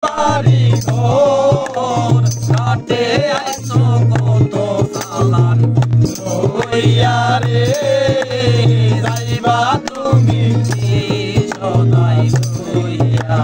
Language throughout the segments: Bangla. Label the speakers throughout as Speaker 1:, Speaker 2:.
Speaker 1: বাড়ি ঘর কাটে আইছো কত সালান লইয়া রে যাইবা তুমি সদাই লইয়া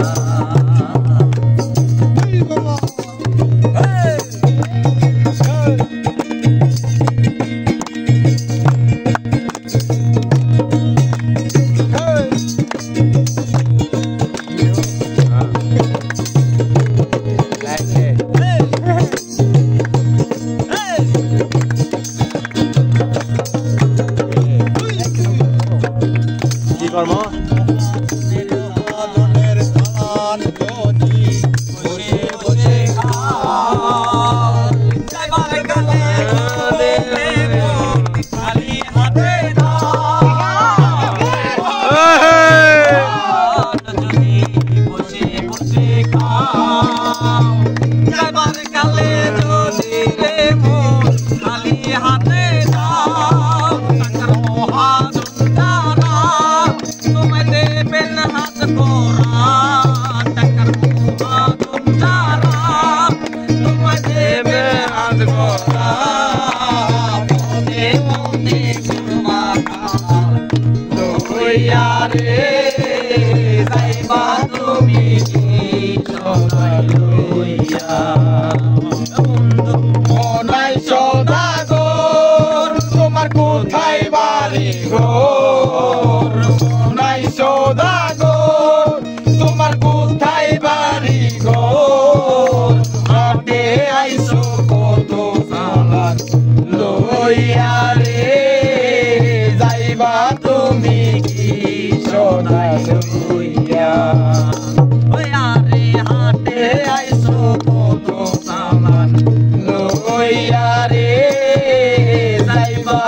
Speaker 1: তোমার কোথায় বাড়ি ঘর নাই সদাগর তোমার কোথায় বাড়ি ঘর হাটে আইছো কত সালান লইয়া রে যাইবা তুমি কি সদাই লইয়া রে হাটে আইছো কত সালান লইয়া রে যাইবা